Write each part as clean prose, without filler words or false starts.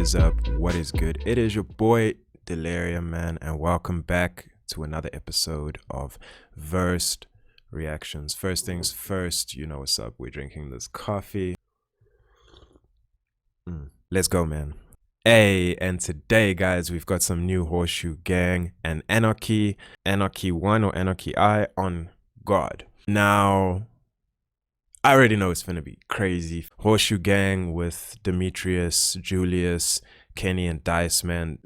is up? What is good? It is your boy Dyllerium, man, and welcome back to another episode of Versed Reactions. First things first, you know what's up. We're drinking this coffee. Let's go, man. Hey, and today, guys, we've got some new Horseshoe Gang and AnarKy I or AnarKy I on God. Now, I already know it's gonna be crazy. Horseshoe Gang with Demetrius, Julius, Kenny, and Dice, man.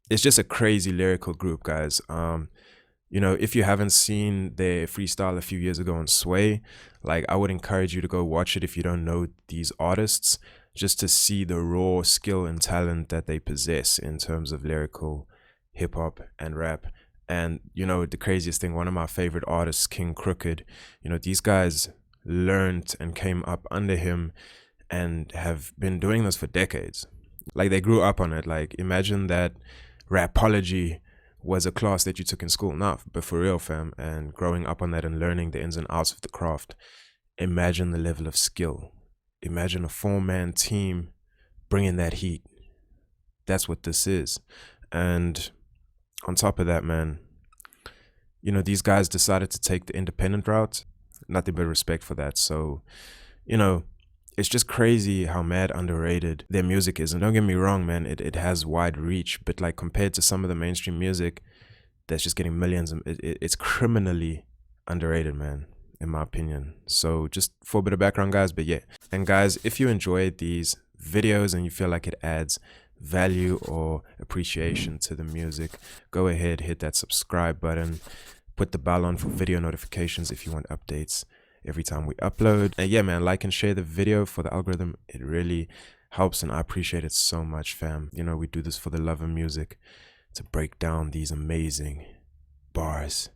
It's just a crazy lyrical group, guys. You know, if you haven't seen their freestyle a few years ago on Sway, like, I would encourage you to go watch it if you don't know these artists, just to see the raw skill and talent that they possess in terms of lyrical hip hop and rap. And, you know, the craziest thing, one of my favorite artists, King Crooked, you know, these guys learned and came up under him and have been doing this for decades. Like, they grew up on it. Like, imagine that rapology was a class that you took in school. Nah, but for real, fam, and growing up on that and learning the ins and outs of the craft. Imagine the level of skill. Imagine a four-man team bringing that heat. That's what this is. And on top of that, man, you know, these guys decided to take the independent route. Nothing but respect for that. So, you know, it's just crazy how mad underrated their music is. And don't get me wrong, man, it has wide reach. But like, compared to some of the mainstream music that's just getting millions, it's criminally underrated, man, in my opinion. So just for a bit of background, guys. But yeah, and guys, if you enjoyed these videos and you feel like it adds value or appreciation to the music, go ahead, hit that subscribe button, put the bell on for video notifications if you want updates every time we upload. And yeah, man, like and share the video for the algorithm. It really helps and I appreciate it so much, fam. You know, we do this for the love of music, to break down these amazing bars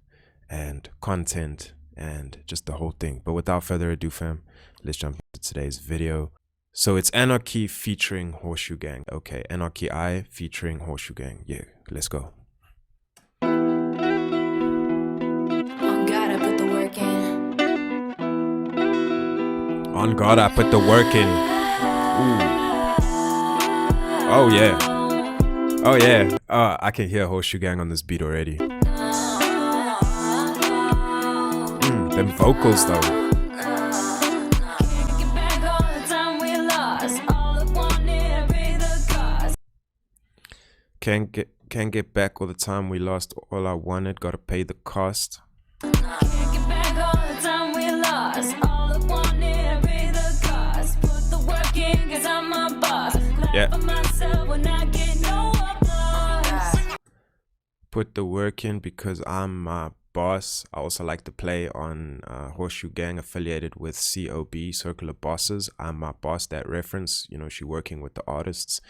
and content and just the whole thing. But without further ado, fam, let's jump into today's video. So it's AnarKy featuring Horseshoe Gang. Okay, AnarKy I featuring Horseshoe Gang. Yeah, let's go. On God, I put the work in. Ooh. Oh yeah. Oh yeah. I can hear Horseshoe Gang on this beat already. Them vocals though. Can't get back all the time we lost. All I wanted, gotta pay the cost. Yeah. Put the work in because I'm my boss. I also like to play on Horseshoe Gang affiliated with COB, Circle of Bosses. I'm my boss, that reference. You know, she working with the artists.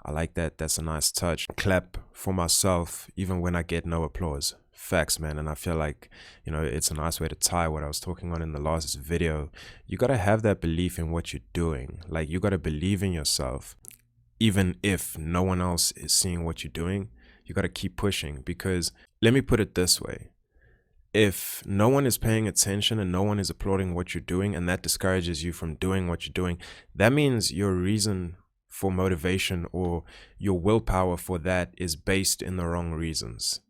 I like that. That's a nice touch. Clap for myself even when I get no applause. Facts, man. And I feel like, you know, it's a nice way to tie what I was talking on in the last video. You got to have that belief in what you're doing. Like, you got to believe in yourself. Even if no one else is seeing what you're doing, you got to keep pushing. Because let me put it this way. If no one is paying attention and no one is applauding what you're doing, and that discourages you from doing what you're doing, that means your reason for motivation or your willpower for that is based in the wrong reasons.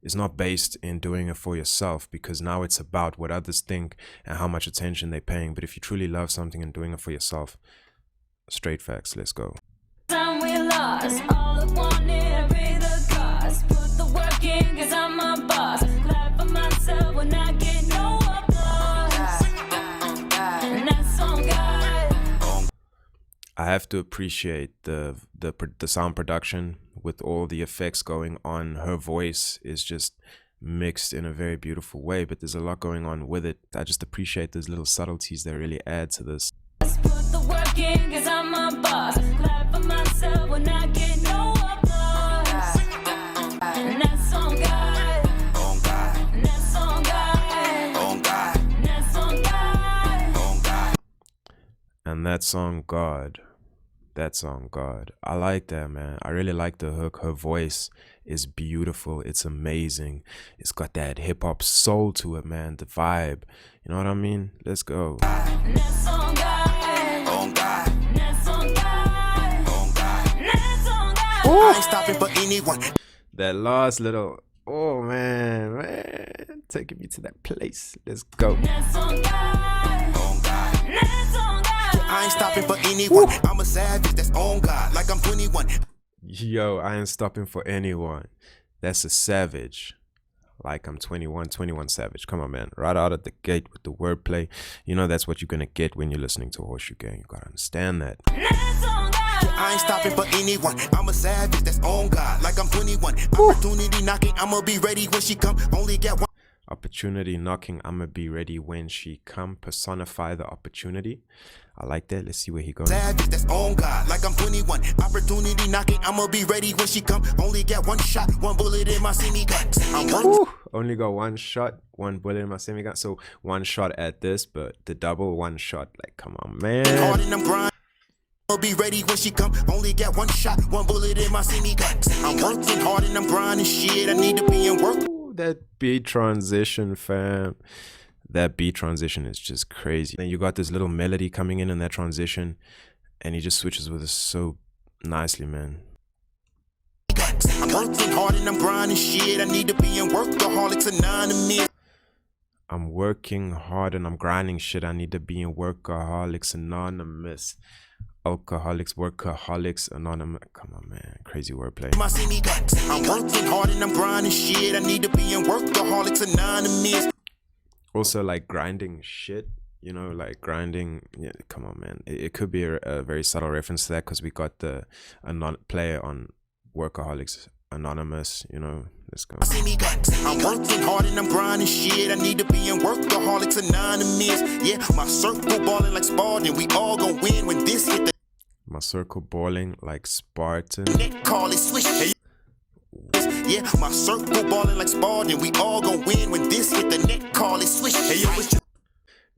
It's not based in doing it for yourself, because now it's about what others think and how much attention they're paying. But if you truly love something and doing it for yourself, straight facts, let's go. Time we lost, all I wanted, pay the cost. Put the work in, cause I'm my boss. Clap for myself when I get no applause. And that's on God. I have to appreciate the sound production with all the effects going on. Her voice is just mixed in a very beautiful way, but there's a lot going on with it. I just appreciate those little subtleties that really add to this. Put the work in, cause I'm my boss. Clap for myself when I get no applause. And that's on God. On God. And that's on God. On God. And that's on God. On God. And that's on God. That's on God. I like that, man. I really like the hook. Her voice is beautiful. It's amazing. It's got that hip hop soul to it, man. The vibe. You know what I mean? Let's go. And that's on God. On God. And that's on God. On God. And that's on I ain't stopping for anyone. That last little, oh man, taking me to that place. Let's go. That's on God. On God. That's on God. I ain't stopping for anyone. I'm a savage that's on God, like I'm 21. Yo, I ain't stopping for anyone. That's a savage. Like I'm 21 savage. Come on, man. Right out of the gate with the wordplay. You know that's what you're gonna get when you're listening to Horseshoe Gang. You gotta understand that. That's on God. I ain't stopping for anyone. I'm a savage that's on God, like I'm 21. Opportunity knocking, I'ma be ready when she come. Only get one. Opportunity knocking, I'ma be ready when she come. Personify the opportunity. I like that. Let's see where he goes. Savage that's on God, like I'm 21. Opportunity knocking, I'ma be ready when she come. Only get one shot, one bullet in my semi-gun. I'm Woo! Only got one shot, one bullet in my semi-gun. So one shot at this, but the double one shot. Like, come on, man. hard and I'm grinding. I'll be ready when she come. Only get one shot, one bullet in my semi-gun. I'm working hard and I'm grinding shit. I need to be in work. Ooh, that beat transition, fam. That beat transition is just crazy. Then you got this little melody coming in that transition, and he just switches with us so nicely, man. I'm working hard and I'm grinding shit. I need to be in Workaholics Anonymous. I'm working hard and I'm grinding shit. I need to be in Workaholics Anonymous. Workaholics Anonymous. Come on, man. Crazy wordplay. My semi-gun. I'm working hard and I'm grinding shit. I need to be in Workaholics Anonymous. Also, like grinding shit, you know, like grinding. Yeah, come on, man. It could be a very subtle reference to that because we got the player on Workaholics Anonymous, you know. Let's go. I'm working hard and I'm grinding shit. I need to be in Workaholics Anonymous. Yeah, my circle balling like Spartan. We all gon' win when this hit the My circle balling like Spartan. net. Call it swish. Hey, yeah, my circle balling like Spartan. We all gon' win when this hit the net. Call it swish. Hey, yo, it's just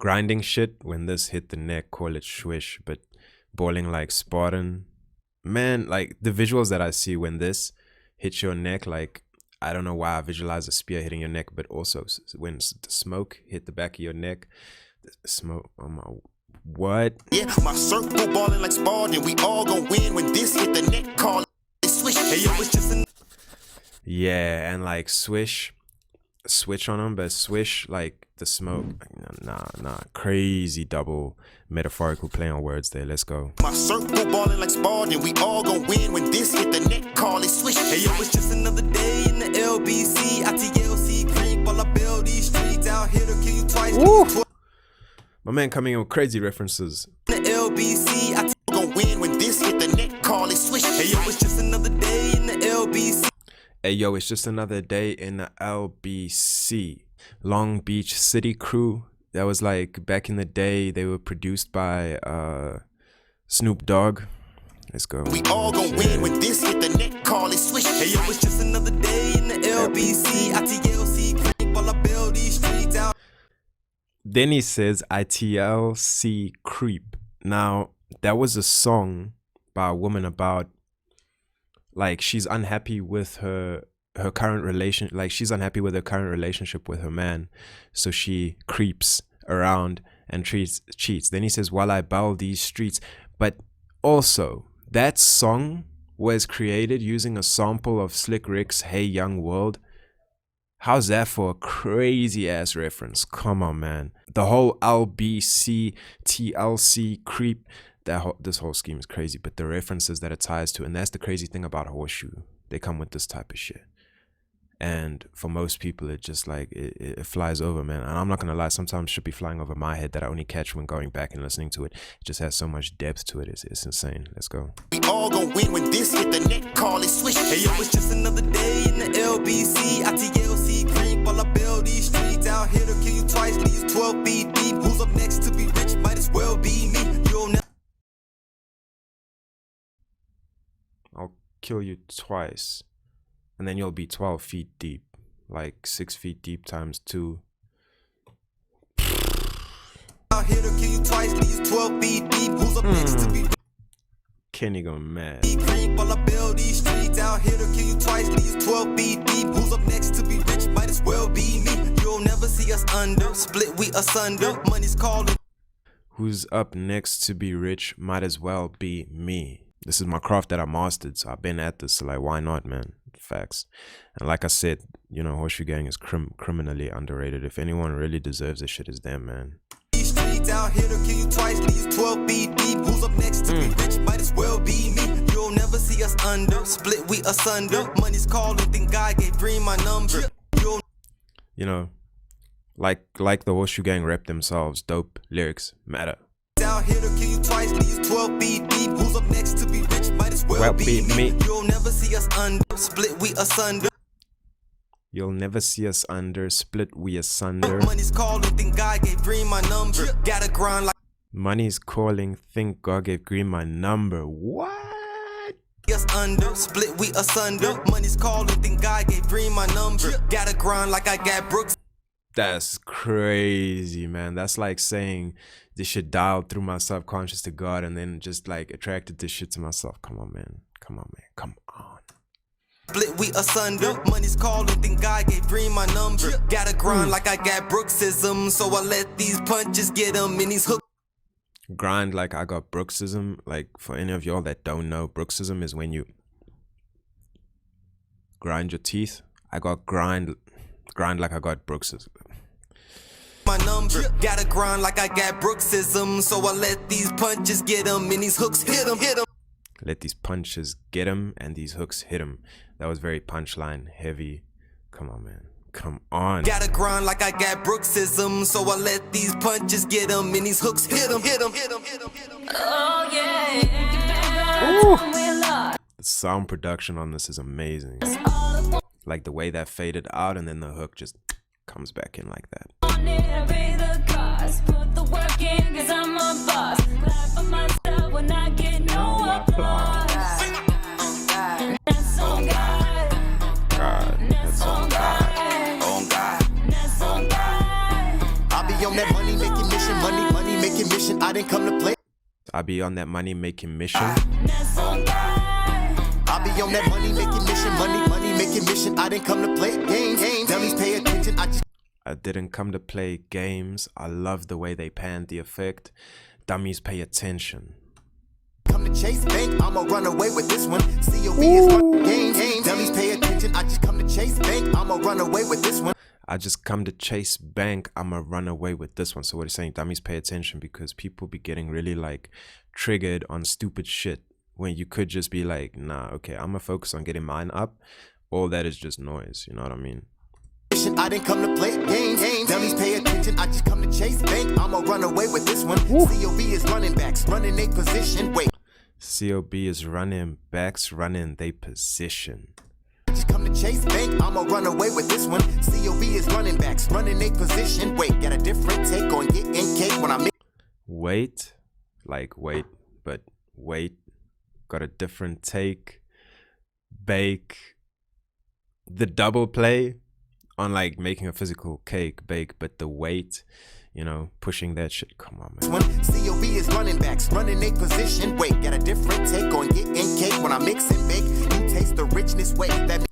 Grinding shit when this hit the neck, call it swish. But balling like Spartan, man, like the visuals that I see when this hits your neck, like I don't know why I visualize a spear hitting your neck, but also when the smoke hit the back of your neck, the smoke, oh my, what? yeah, my circle balling like Spartan. We all gon' win when this hit the net. Call it swish. Hey, yo, it's just Yeah, and like switch on them, but swish like the smoke. Nah, crazy double metaphorical play on words there. Let's go. my circle balling like Spartan. We all gon' win when this hit the net. Call it swish. Hey, yo, it's just another day in the LBC. ITLC creep while I build these streets out here to kill you twice. Woo! My man coming in with crazy references. The LBC, I gon' win when this hit the net. Call it swish. Hey, yo, it's just another day in the LBC. Hey yo, it's just another day in the LBC, Long Beach City Crew. That was like back in the day. They were produced by Snoop Dogg. Let's go. We all gon' win when this hit the net. Call it swish. Hey, yo, it's just another day in the LBC. ITLC creep while I build these streets out. Then he says ITLC Creep. Now, that was a song by a woman about, like, she's unhappy with her current relation, like she's unhappy with her current relationship with her man, so she creeps around and cheats. Then he says, while I bowl these streets. But also, that song was created using a sample of Slick Rick's Hey Young World. How's that for a crazy ass reference? Come on, man. The whole LBC TLC creep, this whole scheme is crazy, but the references that it ties to, and that's the crazy thing about Horseshoe, they come with this type of shit. And for most people, it just like it flies over, man. And I'm not gonna lie, sometimes should be flying over my head that I only catch when going back and listening to it. It just has so much depth to it. It's insane. Let's go. We all gon' win when this hit the net. Call it swish. Hey, yo, it's just another day in the LBC. ITLC creep while I build these streets out here to kill you twice. Leave you 12 feet deep. Who's up next to be rich? Might as well be me. You'll never. I'll kill you twice, and then you'll be 12 feet deep, like 6 feet deep times 2. Out here to kill you twice. Leave you 12 feet deep. Who's up next to be rich? Kenny going mad. Creep while I build these streets out here to kill you twice. Leave you 12 feet deep. Who's up next to be rich? Might as well be me. You'll never see us under. Split we asunder. Money's calling. Who's up next to be rich? Might as well be me. This is my craft that I mastered, so I've been at this, so like, why not, man? Facts. And like I said, you know, Horseshoe Gang is criminally underrated. If anyone really deserves this shit, is them, man. These streets out here to kill you twice, leave 12 feet deep. Who's up next to be rich? Might as well be me. You'll never see us under, split we asunder. Money's calling, think God gave Green my number. You know, like the Horseshoe Gang rep themselves, dope lyrics matter. Out here to kill you twice, leave 12 feet deep. Who's up next to be rich? Might as well be me. You'll never see us under, split we asunder. You'll never see us under, split we asunder. Money's calling, think God gave Green my number. Gotta grind like Money's calling, think God gave Green my number. What? us under, split we asunder. Money's calling, think God gave Green my number. Gotta grind like I got Brooks. That's crazy, man. That's like saying this shit dialed through my subconscious to God and then just like attracted this shit to myself. Come on, man. Come on, man. Come on. Split we asunder. Money's calling, think God gave Green my number. Gotta grind like I got Brooksism, so I let these punches get them in these hooks. Grind like I got Brooksism. Like, for any of y'all that don't know, Brooksism is when you grind your teeth. I got grind like I got Brooksism. My number, gotta grind like I got Brooksism, so I let these punches get them in these hooks hit them. Let these punches get him and these hooks hit him. That was very punchline heavy. Come on, man. Come on. Gotta grind like I got Brooksism, so I let these punches get them and these hooks hit them. Oh yeah. Ooh. The sound production on this is amazing. Like the way that faded out and then the hook just comes back in like that. Pay the cost, put the work in, 'cause I'm a boss. Clap for myself when I get no applause. That's on God. That's on God. That's on God. I'll be on that money making mission, money making mission. I didn't come to play. I'll be on that money making mission. That's on God. I'll be on that money making mission, money making mission. I didn't come to play games. Dummies pay attention. I didn't come to play games. I love the way they panned the effect. Dummies pay attention. Come to chase bank, I'ma run away with this one. COB is my game. Dummies pay attention. I just come to chase bank, I'ma run away with this one. I just come to chase bank. I'ma run away with this one. So what he's saying, dummies pay attention, because people be getting really like triggered on stupid shit when you could just be like, nah, okay, I'ma focus on getting mine up. All that is just noise. You know what I mean? I didn't come to play games. Dummies pay attention. I just come to chase bank. I'ma run away with this one. COB is running backs, running a position. Wait. COB is running backs, running they position. I just come to chase bank. I'ma run away with this one. COB is running backs, running a position. Wait, got a different take on getting cake when I make. Wait, like wait, but wait. Got a different take. Bake. The double play on like making a physical cake, bake, but the weight, you know, pushing that shit. Come on, man. COB is running backs, running a position. Wait, got a different take on getting cake when I mix and bake. You taste the richness. Wait, that.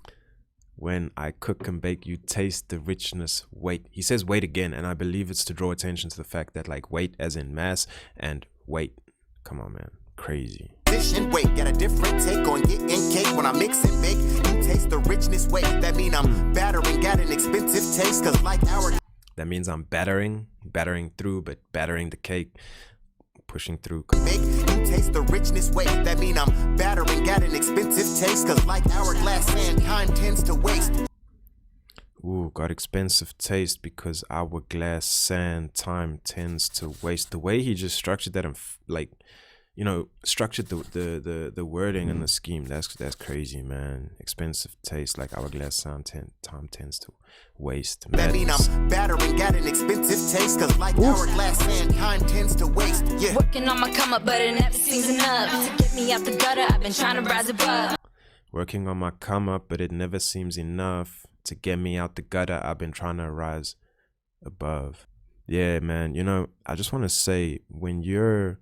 When I cook and bake, you taste the richness. Wait, he says wait again, and I believe it's to draw attention to the fact that like weight as in mass and weight. Come on, man, crazy. Wait, got a different take on getting cake when I mix and bake. You taste the richness. Wait, that mean I'm battering, got an expensive taste, 'cause like our. That means I'm battering through, but battering the cake, pushing through. Make you taste the richness. Wait, that mean I'm battering, got an expensive taste, 'cause like hourglass sand, time tends to waste. Ooh, got expensive taste because hourglass sand, time tends to waste. The way he just structured that and like, you know, structured the wording and the scheme. That's crazy, man. Expensive taste like hourglass sand, time tends to waste. That mean I'm battering, got an expensive taste, 'cause like hourglass sand, time tends to waste. Yeah. Working on my come up, but it never seems enough to get me out the gutter. I've been trying to rise above. Working on my come up, but it never seems enough to get me out the gutter. I've been trying to rise above. Yeah, man. You know, I just want to say, when you're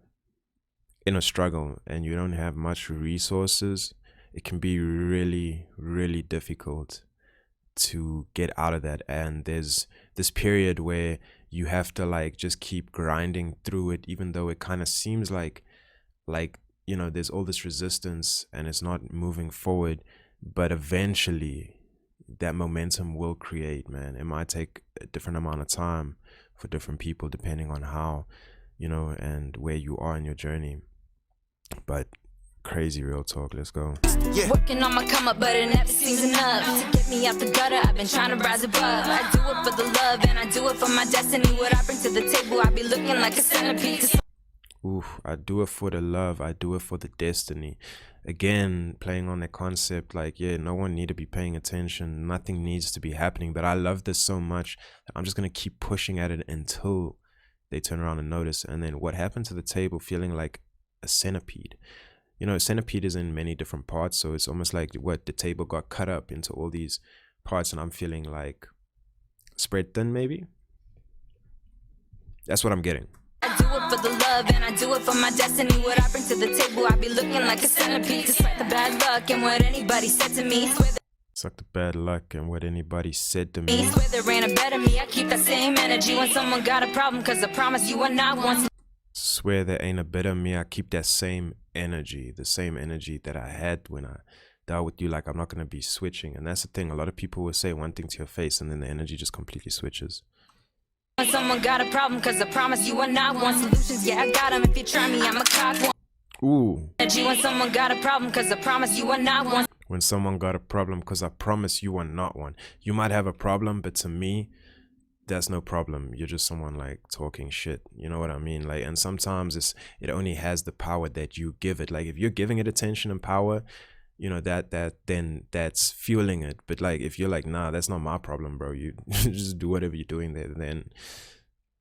in a struggle and you don't have much resources, it can be really, really difficult to get out of that. And there's this period where you have to like just keep grinding through it, even though it kind of seems like you know, there's all this resistance and it's not moving forward, but eventually that momentum will create, man. It might take a different amount of time for different people depending on how, you know, and where you are in your journey. But crazy real talk. Let's go. Yeah. Working on my come up, but it never seems enough to get me out the gutter. I've been trying to rise above. I do it for the love and I do it for my destiny. What I bring to the table, I be looking like a centerpiece. Oof, I do it for the love, I do it for the destiny. Again, playing on the concept, like, yeah, no one need to be paying attention, nothing needs to be happening, but I love this so much that I'm just gonna keep pushing at it until they turn around and notice. And then what happened to the table feeling like a centipede? You know, a centipede is in many different parts, so it's almost like what the table got cut up into all these parts, and I'm feeling like spread thin, maybe. That's what I'm getting. I do it for the love and I do it for my destiny. What I bring to the table, I be looking like a centerpiece. Despite the bad luck and what anybody said to me. It's like the bad luck and what anybody said to me. Swear there ain't a better me. I keep that same energy when someone got a problem, cause I promise you are not one. Swear there ain't a better me. I keep that same energy, the same energy that I had when I dealt with you. Like, I'm not gonna be switching. And that's the thing, a lot of people will say one thing to your face and then the energy just completely switches. When someone got a problem, cause I promise you are not one. Solutions, yeah, I got them. If you try me, I'm a cock one. Ooh. Energy when someone got a problem, cause I promise you are not one. When someone got a problem, because I promise you are not one. You might have a problem, but to me, that's no problem. You're just someone like talking shit. You know what I mean? Like, and sometimes it only has the power that you give it. Like, if you're giving it attention and power, you know, then that's fueling it. But like, if you're like, nah, that's not my problem, bro, you just do whatever you're doing there, then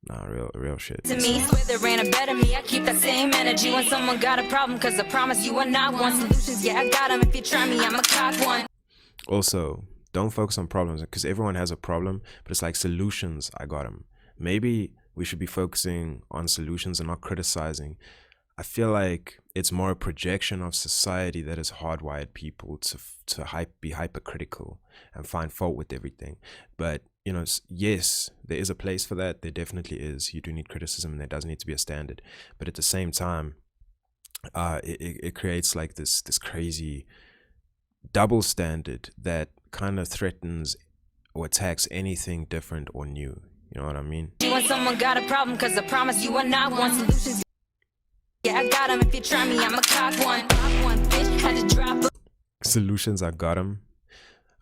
nah, real shit. To me, swear there ain't a better me. I keep that same energy when someone got a problem, cause I promise you are not one. Solutions, yeah, I got them. If you try me, I'm a cock one. Also, don't focus on problems, because everyone has a problem, but it's like solutions, I got them. Maybe we should be focusing on solutions and not criticizing. I feel like it's more a projection of society that has hardwired people to be hypercritical and find fault with everything. But, you know, yes, there is a place for that. There definitely is. You do need criticism, and there does need to be a standard. But at the same time, it creates like this crazy double standard that kind of threatens or attacks anything different or new. You know what I mean? When someone got a problem, cause I promise you are not one. Solutions, yeah, I got them. If you try me, I'm a cock one. Bitch, had to drop a Solutions, I got them.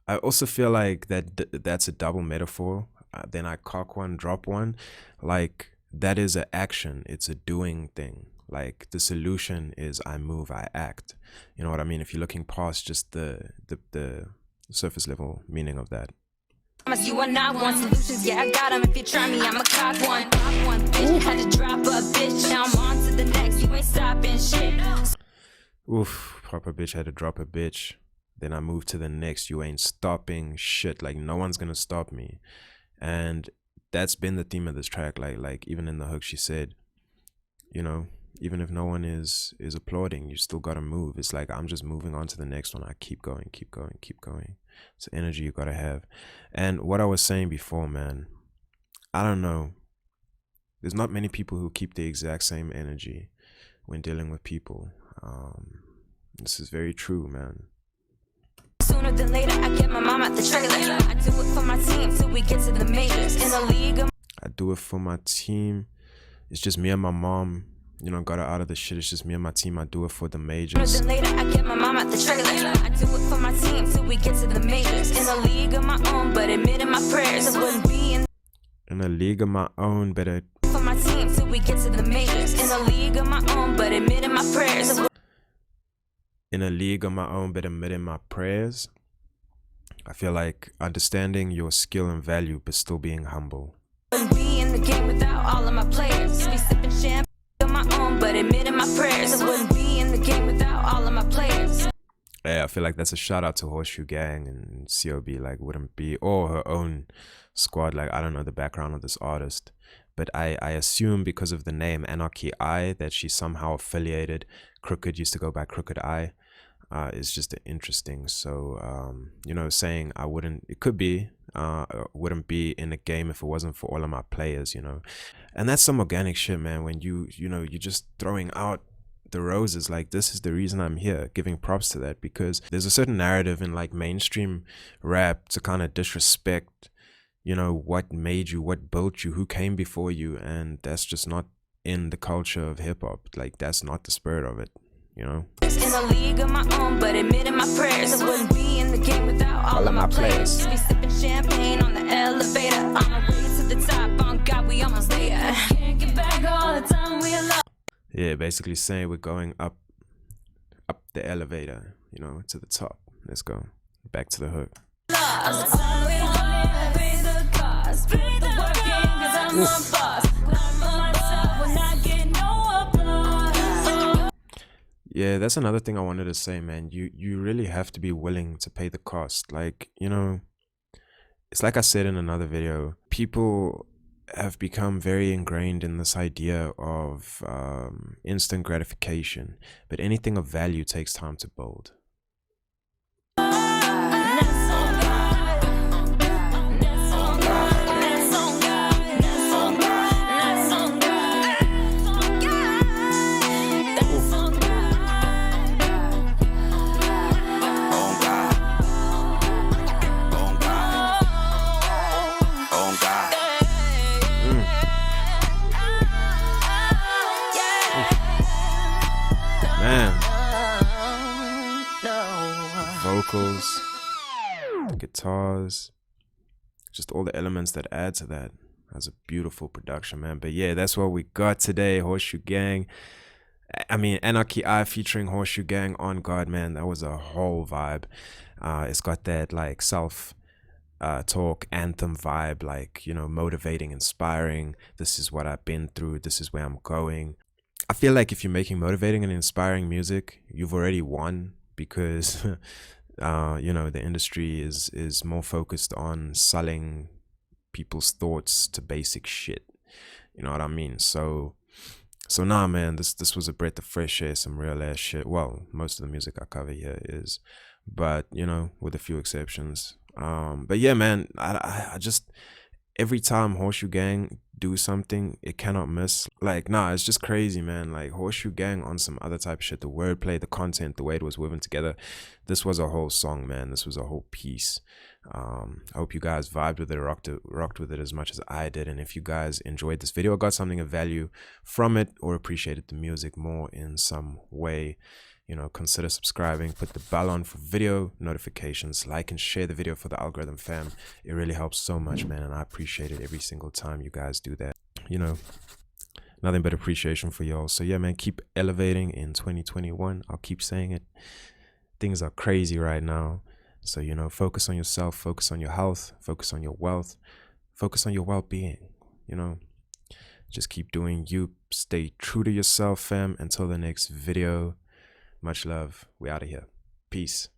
I also feel like that's a double metaphor. Then I cock one, drop one. Like, that is an action. It's a doing thing. Like, the solution is I move, I act. You know what I mean? If you're looking past just the surface level meaning of that. promise you are not one. Solutions, yeah, I got them. If you try me, I'm a cock one. Bitch, had to drop a bitch. Now I'm on to the next. You ain't stopping shit. Oof, proper bitch had to drop a bitch. Then I moved to the next. You ain't stopping shit. Like, no one's gonna stop me. And that's been the theme of this track. Like even in the hook, she said, you know, even if no one is applauding, you still gotta move. It's like, I'm just moving on to the next one. I keep going, keep going, keep going. It's the energy you gotta have. And what I was saying before, man, I don't know. There's not many people who keep the exact same energy when dealing with people. This is very true, man. Sooner than later, I get my mom out the trailer. I do it for my team till we get to the majors. In the league, I do it for my team. It's just me and my mom. You know, got her out of the shit. It's just me and my team. I do it for the majors. Sooner than later, I get my mom out the trailer. I do it for my team till we get to the majors. In a league of my own, but admitting my prayers, I wouldn't be in a league of my own, but for my team till we get to the majors. In a league of my own, but admitting my prayers. In a league of my own, but admitting my prayers. I feel like understanding your skill and value, but still being humble. Wouldn't be in the game without all of my players. Be sipping champagne on my own, but admitting my prayers. I wouldn't be in the game without all of my players. Yeah, I feel like that's a shout out to Horseshoe Gang and COB. Like, wouldn't be, or her own squad. Like, I don't know the background of this artist, but I assume because of the name AnarKy I that she's somehow affiliated. Crooked used to go by Crooked I. It's just interesting. So you know, saying I wouldn't, it could be wouldn't be in the game if it wasn't for all of my players, you know. And that's some organic shit, man. When you know, you're just throwing out the roses. Like, this is the reason I'm here, giving props to that, because there's a certain narrative in like mainstream rap to kind of disrespect, you know, what made you, what built you, who came before you, and that's just not in the culture of hip-hop. Like, that's not the spirit of it, you know. In a league of my own, but admitting my prayers, I wouldn't be in the game without all of my players. Be sipping champagne on the elevator, on my way to the top. On God, we almost there. Can't get back all the time we lost. Yeah, basically saying we're going up the elevator, you know, to the top. Let's go back to the hook. Yeah, that's another thing I wanted to say, man. You really have to be willing to pay the cost. Like, you know, it's like I said in another video, people have become very ingrained in this idea of instant gratification, but anything of value takes time to build. Man, vocals, the guitars, just all the elements that add to that. That's a beautiful production, man. But yeah, that's what we got today. Horseshoe Gang. I mean, AnarKy I featuring Horseshoe Gang on God, man. That was a whole vibe. It's got that like self talk anthem vibe, like, you know, motivating, inspiring. This is what I've been through. This is where I'm going. I feel like if you're making motivating and inspiring music, you've already won, because you know, the industry is more focused on selling people's thoughts to basic shit. You know what I mean? So nah, man, this was a breath of fresh air, some real ass shit. Well, most of the music I cover here is, but you know, with a few exceptions. But yeah, man, I just, every time Horseshoe Gang do something, it cannot miss. Like, nah, it's just crazy, man. Like, Horseshoe Gang on some other type of shit, the wordplay, the content, the way it was woven together. This was a whole song, man. This was a whole piece. I hope you guys vibed with it, rocked with it as much as I did. And if you guys enjoyed this video or got something of value from it, or appreciated the music more in some way, you know, consider subscribing, put the bell on for video notifications, like and share the video for the algorithm, fam. It really helps so much, man, and I appreciate it every single time you guys do that. You know, nothing but appreciation for y'all. So yeah, man, keep elevating in 2021. I'll keep saying it. Things are crazy right now. So, you know, focus on yourself, focus on your health, focus on your wealth, focus on your well-being, you know. Just keep doing you. Stay true to yourself, fam. Until the next video. Much love. We out of here. Peace.